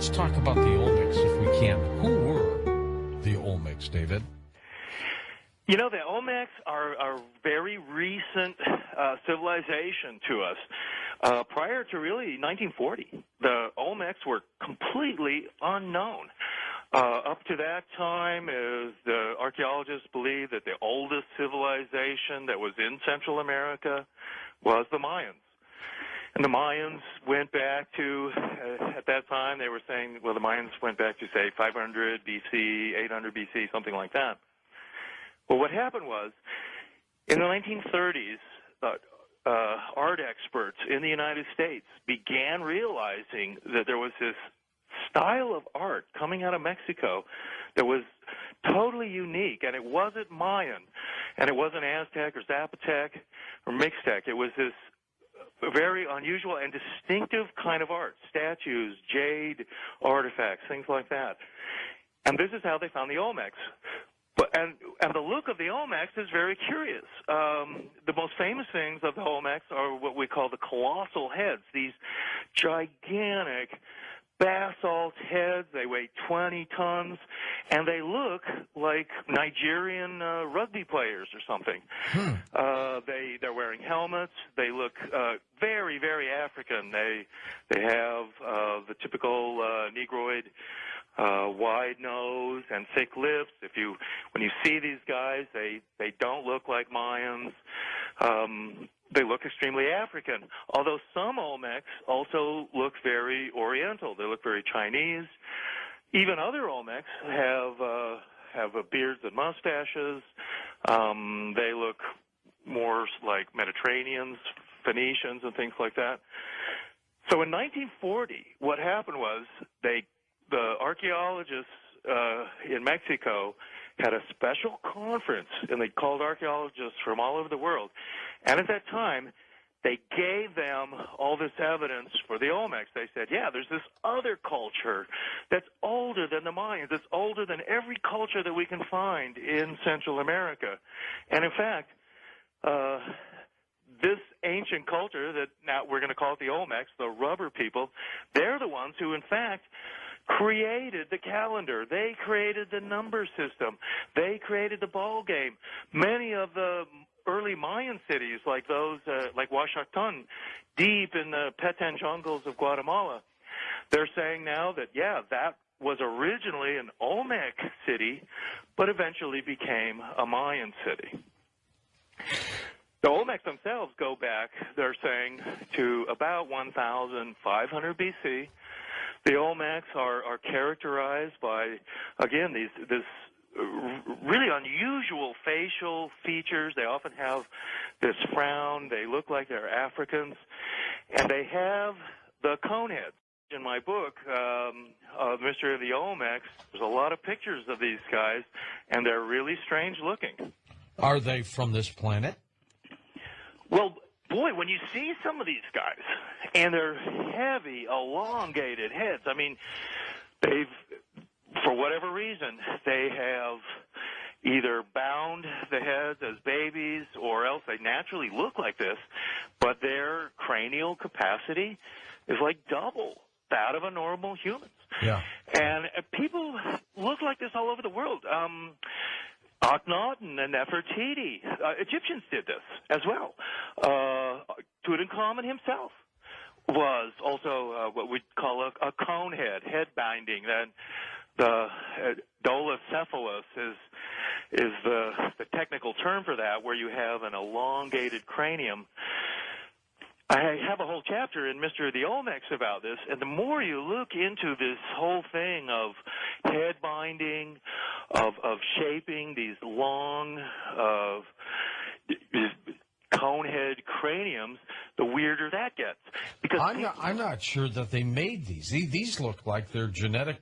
let's talk about the Olmecs if we can. Who were the Olmecs, David? You know, the Olmecs are a very recent civilization to us. Prior to really 1940, the Olmecs were completely unknown. Up to that time, the archaeologists believed that the oldest civilization that was in Central America was the Mayans. And the Mayans went back to, at that time, they were saying, well, the Mayans went back to, say, 500 BC, 800 BC, something like that. Well, what happened was, in the 1930s, art experts in the United States began realizing that there was this style of art coming out of Mexico that was totally unique, and it wasn't Mayan, and it wasn't Aztec or Zapotec or Mixtec. It was this very unusual and distinctive kind of art, statues, jade artifacts, things like that. And this is how they found the Olmecs. And the look of the Olmecs is very curious. The most famous things of the Olmecs are what we call the colossal heads, these gigantic basalt heads. They weigh 20 tons, and they look like Nigerian rugby players or something. They're wearing helmets. They look very, very African. They have the typical Negroid wide nose and thick lips. When you see these guys, they don't look like Mayans. They look extremely African, although some Olmecs also look very Oriental. They look very Chinese. Even other Olmecs have beards and mustaches. They look more like Mediterraneans, Phoenicians, and things like that. So in 1940, what happened was the archaeologists in Mexico had a special conference, and they called archaeologists from all over the world. And at that time, they gave them all this evidence for the Olmecs. They said, yeah, there's this other culture that's older than the Mayans. It's older than every culture that we can find in Central America. And in fact, this ancient culture that now we're going to call it the Olmecs, the rubber people, they're the ones who, in fact, created the calendar. They created the number system. They created the ball game. Many of the early Mayan cities, like those, like Oaxacan, deep in the Petén jungles of Guatemala, they're saying now that, yeah, that was originally an Olmec city, but eventually became a Mayan city. The Olmecs themselves go back, they're saying, to about 1,500 BC. The Olmecs are characterized by, again, this really unusual facial features. They often have this frown. They look like they're Africans. And they have the cone heads. In my book, Mystery of the Olmecs, there's a lot of pictures of these guys, and they're really strange looking. Are they from this planet? Well, boy, when you see some of these guys, and they're heavy, elongated heads, I mean, for whatever reason, they have either bound the heads as babies, or else they naturally look like this, but their cranial capacity is like double that of a normal human. Yeah. And people look like this all over the world. Akhenaten and Nefertiti, Egyptians did this as well. Tutankhamun himself was also what we'd call a cone head binding. Then the dolicephalus is the technical term for that, where you have an elongated cranium. I have a whole chapter in Mystery of the Olmecs about this, and the more you look into this whole thing of head binding, of shaping these long conehead craniums, the weirder that gets. Because I'm not sure that they made these. These look like they're genetic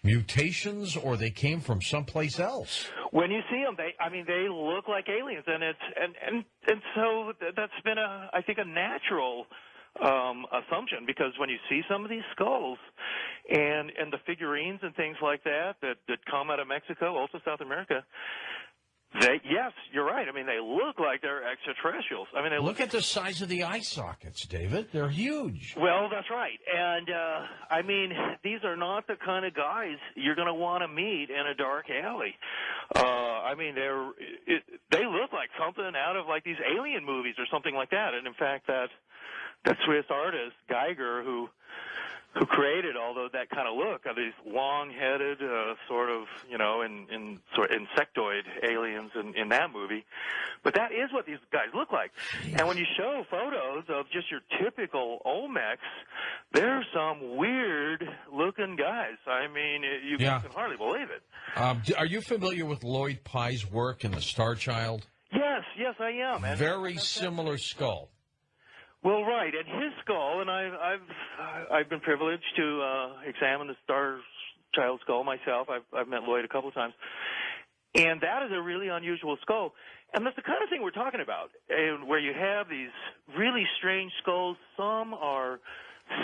mutations, or they came from someplace else. When you see them, they look like aliens, and so that's been I think a natural assumption, because when you see some of these skulls and the figurines and things like that come out of Mexico, also South America, Yes, you're right. I mean, they look like they're extraterrestrials. I mean, they Look at the size of the eye sockets, David. They're huge. Well, that's right. And, I mean, these are not the kind of guys you're going to want to meet in a dark alley. I mean, they look like something out of, like, these alien movies or something like that. And, in fact, that Swiss artist, Geiger, who created that kind of look of these long-headed, sort of, sort of insectoid aliens in that movie. But that is what these guys look like. And when you show photos of just your typical Olmecs, they're some weird-looking guys. I mean, you can hardly believe it. Are you familiar with Lloyd Pye's work in The Star Child? Yes, I am. And very similar skull. Well, right, and his skull, and I've been privileged to examine the Star Child skull myself. I've met Lloyd a couple of times, and that is a really unusual skull. And that's the kind of thing we're talking about, where you have these really strange skulls. Some are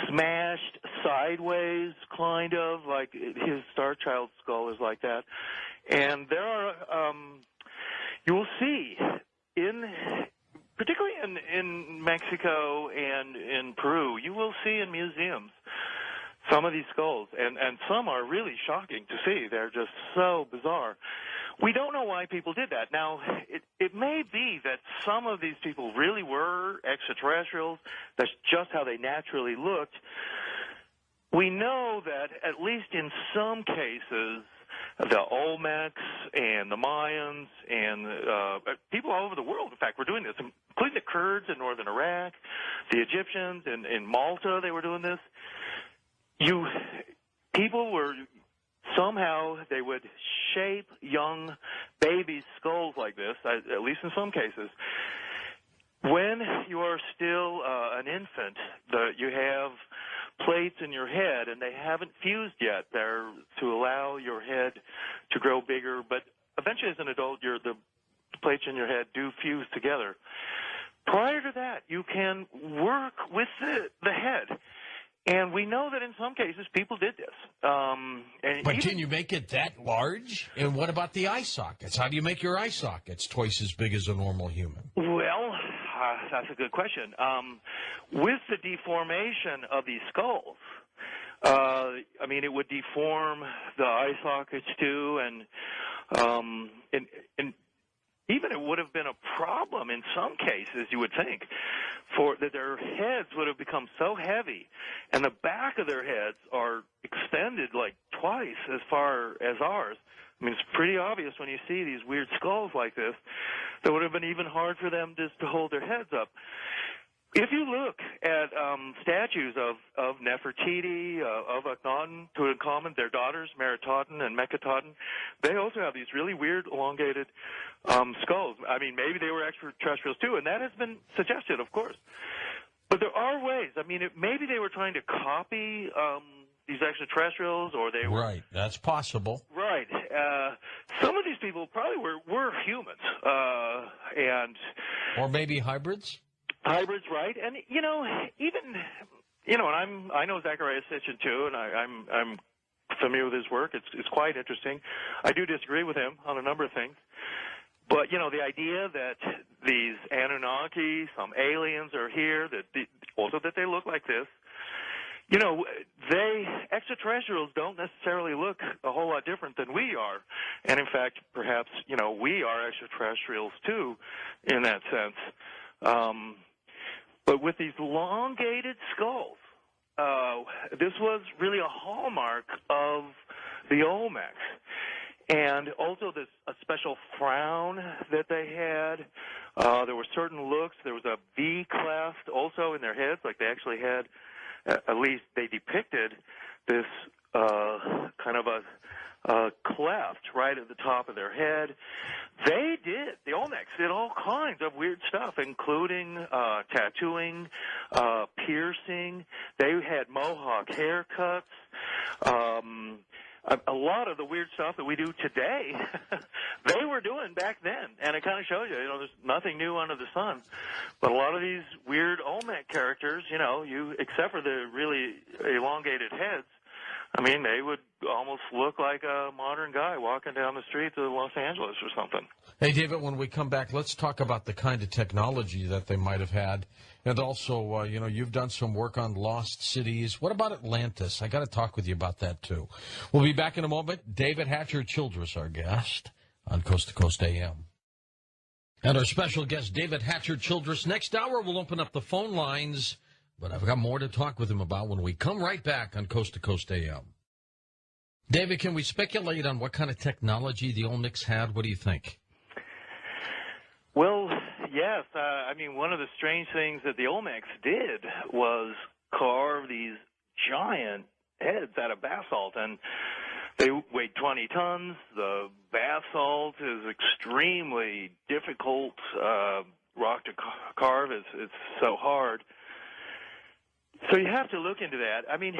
smashed sideways, kind of like his Star Child skull is like that. And there are, you will see particularly in Mexico and in Peru, you will see in museums some of these skulls, and some are really shocking to see. They're just so bizarre. We don't know why people did that. Now, it may be that some of these people really were extraterrestrials. That's just how they naturally looked. We know that at least in some cases, the Olmecs and the Mayans and people all over the world, in fact, were doing this, including the Kurds in northern Iraq, the Egyptians in Malta, they were doing this. People were, somehow they would shape young babies' skulls like this, at least in some cases. When you are still an infant, you have plates in your head, and they haven't fused yet. They're to allow your head to grow bigger, but eventually as an adult, the plates in your head do fuse together. Prior to that, you can work with the head. And we know that in some cases people did this. But can you make it that large? And what about the eye sockets? How do you make your eye sockets twice as big as a normal human? Well, that's a good question. With the deformation of these skulls, I mean, it would deform the eye sockets too, and even it would have been a problem in some cases, you would think, for that their heads would have become so heavy, and the back of their heads are extended like twice as far as ours. I mean, it's pretty obvious when you see these weird skulls like this, that would have been even hard for them just to hold their heads up. If you look at statues of Nefertiti, of Akhenaten, Tutankhamun, their daughters, Meritaten and Meketaten, they also have these really weird, elongated skulls. I mean, maybe they were extraterrestrials too, and that has been suggested, of course. But there are ways. I mean, maybe they were trying to copy these extraterrestrials, or they were... Right, that's possible. Right. Some of these people probably were humans. Or maybe hybrids? Hybrids, right? And and I know Zecharia Sitchin too, and I'm familiar with his work. It's quite interesting. I do disagree with him on a number of things, but the idea that these Anunnaki, some aliens are here, also that they look like this. Extraterrestrials don't necessarily look a whole lot different than we are, and in fact, perhaps we are extraterrestrials too, in that sense. But with these elongated skulls, this was really a hallmark of the Olmecs. And also a special frown that they had. There were certain looks. There was a V cleft also in their heads, like they actually had, at least they depicted this kind of a cleft right at the top of their head. The Olmecs did all kinds of weird stuff, including tattooing, piercing. They had mohawk haircuts. A lot of the weird stuff that we do today, they were doing back then. And it kind of shows you, there's nothing new under the sun. But a lot of these weird Olmec characters, except for the really elongated heads, I mean, they would almost look like a modern guy walking down the streets of Los Angeles or something. Hey, David, when we come back, let's talk about the kind of technology that they might have had. And also, you've done some work on lost cities. What about Atlantis? I got to talk with you about that, too. We'll be back in a moment. David Hatcher Childress, our guest on Coast to Coast AM. And our special guest, David Hatcher Childress. Next hour, we'll open up the phone lines, but I've got more to talk with him about when we come right back on Coast to Coast AM. David, can we speculate on what kind of technology the Olmecs had? What do you think? Well, yes. One of the strange things that the Olmecs did was carve these giant heads out of basalt, and they weighed 20 tons. The basalt is extremely difficult rock to carve. It's so hard. So you have to look into that. I mean,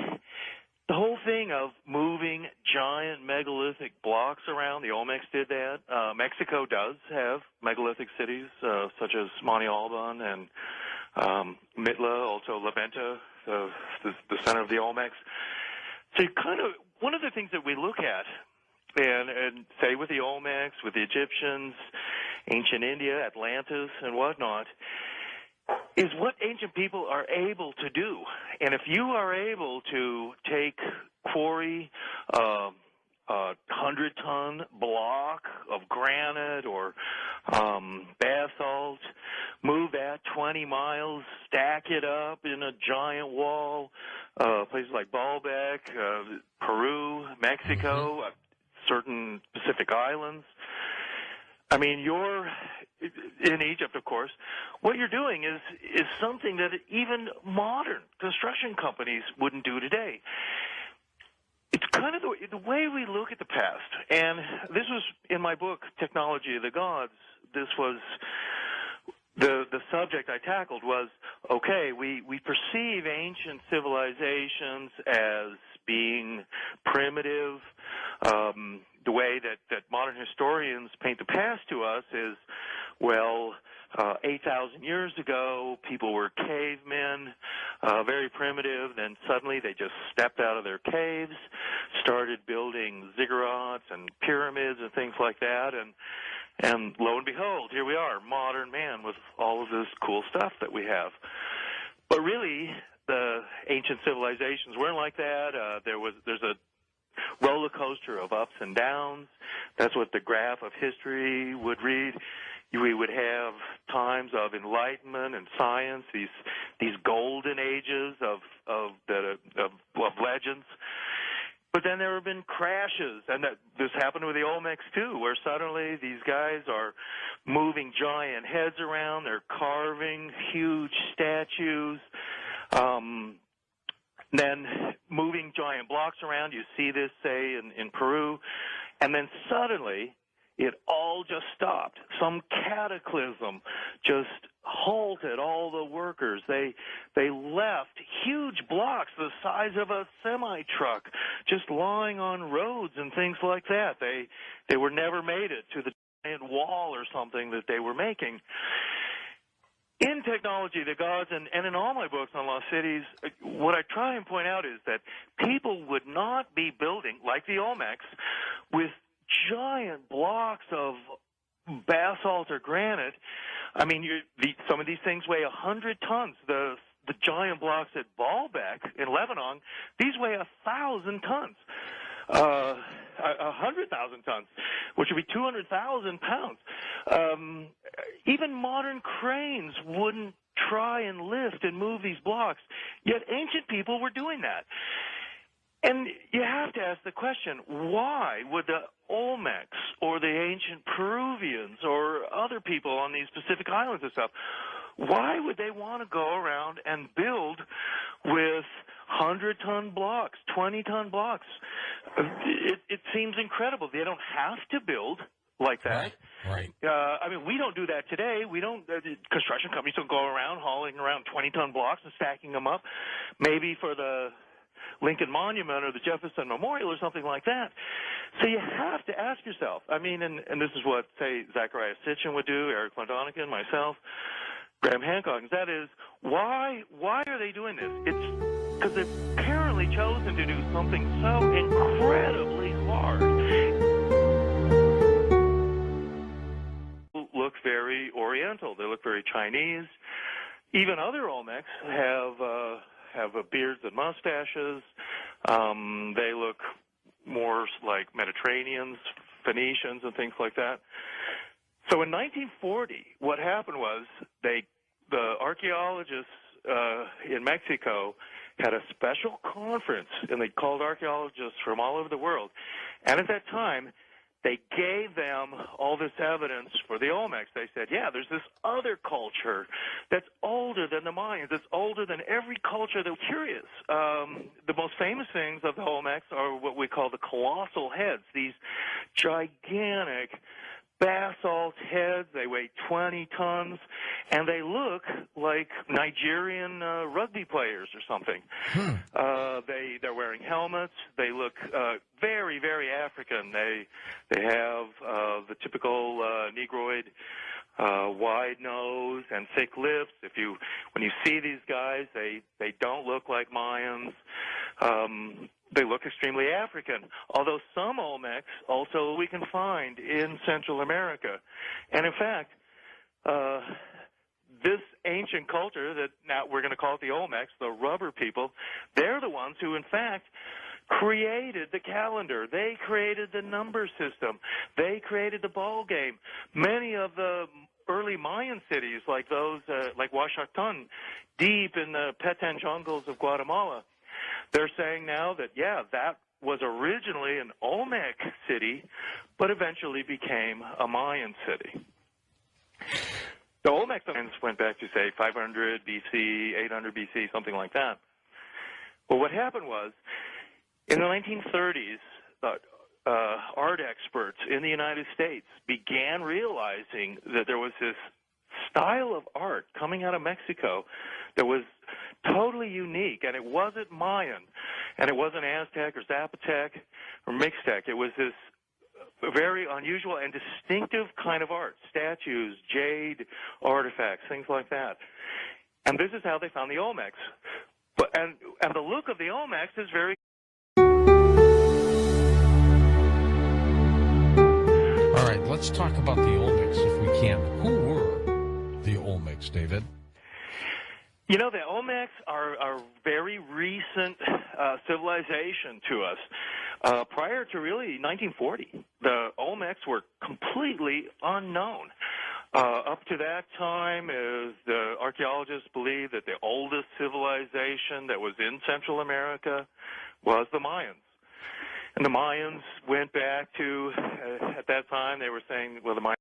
the whole thing of moving giant megalithic blocks around, the Olmecs did that. Mexico does have megalithic cities, such as Monte Alban and Mitla, also La Venta, the center of the Olmecs. So one of the things that we look at, and say with the Olmecs, with the Egyptians, ancient India, Atlantis, and whatnot, is what ancient people are able to do. And if you are able to quarry a 100-ton block of granite or basalt, move that 20 miles, stack it up in a giant wall, places like Baalbek, Peru, Mexico, certain Pacific islands. I mean, you're in Egypt, of course. What you're doing is something that even modern construction companies wouldn't do today. It's kind of the way we look at the past. And this was in my book, Technology of the Gods. This was the subject I tackled was, okay, we perceive ancient civilizations as being primitive. The way that modern historians paint the past to us is, 8,000 years ago, people were cavemen, very primitive. Then suddenly they just stepped out of their caves, started building ziggurats and pyramids and things like that. And lo and behold, here we are, modern man with all of this cool stuff that we have. But really, the ancient civilizations weren't like that. There's a roller coaster of ups and downs. That's what the graph of history would read. We would have times of enlightenment and science, these golden ages of legends. But then there have been crashes, and this happened with the Olmecs too, where suddenly these guys are moving giant heads around, they're carving huge statues, then moving giant blocks around. You see this, say, in Peru, and then suddenly it all just stopped. Some cataclysm just halted all the workers. They left huge blocks the size of a semi-truck just lying on roads and things like that. They were never made it to the giant wall or something that they were making. In Technology of the Gods and in all my books on lost cities, what I try and point out is that people would not be building, like the Olmecs, with giant blocks of basalt or granite. I mean, some of these things weigh 100 tons. The giant blocks at Baalbek in Lebanon, these weigh 1,000 tons. 100,000 tons, which would be 200,000 pounds. Even modern cranes wouldn't try and lift and move these blocks, yet ancient people were doing that. And you have to ask the question, why would the Olmecs or the ancient Peruvians or other people on these Pacific islands and stuff, why would they want to go around and build with 100-ton blocks, 20-ton blocks? It seems incredible. They don't have to build like that. Right. We don't do that today. We don't. Construction companies don't go around hauling around 20-ton blocks and stacking them up, maybe for the Lincoln Monument or the Jefferson Memorial or something like that. So you have to ask yourself. And this is what, say, Zachariah Sitchin would do, Eric von Däniken, myself, Graham Hancock. That is, why are they doing this? It's because they've apparently chosen to do something so incredibly hard. Look very Oriental. They look very Chinese. Even other Olmecs have beards and mustaches. They look more like Mediterraneans, Phoenicians, and things like that. So in 1940, what happened was the archaeologists in Mexico had a special conference, and they called archaeologists from all over the world. And at that time, they gave them all this evidence for the Olmecs. They said, yeah, there's this other culture that's older than the Mayans. It's older than every culture. They're curious. The most famous things of the Olmecs are what we call the colossal heads, these gigantic basalt heads. They weigh 20 tons, and they look like Nigerian rugby players or something. They're wearing helmets. They look very, very African. They have the typical Negroid wide nose and thick lips. When you see these guys, they don't look like Mayans. They look extremely African, although some Olmecs also we can find in Central America. And in fact, this ancient culture that now we're going to call it the Olmecs, the rubber people, they're the ones who, in fact, created the calendar. They created the number system. They created the ball game. Many of the early Mayan cities, like those, like Oaxacan, deep in the Petén jungles of Guatemala, they're saying now that, yeah, that was originally an Olmec city, but eventually became a Mayan city. The Olmec went back to, say, 500 BC, 800 BC, something like that. Well, what happened was, in the 1930s, art experts in the United States began realizing that there was this style of art coming out of Mexico that was totally unique, and it wasn't Mayan, and it wasn't Aztec or Zapotec or Mixtec. It was this very unusual and distinctive kind of art, statues, jade artifacts, things like that. And this is how they found the Olmecs. And the look of the Olmecs is very... All right, let's talk about the Olmecs if we can. Who were the Olmecs, David? You know, the Olmecs are a very recent civilization to us. Prior to really 1940, the Olmecs were completely unknown. Up to that time, the archaeologists believed that the oldest civilization that was in Central America was the Mayans. And the Mayans went back to, at that time, they were saying, well, the Mayans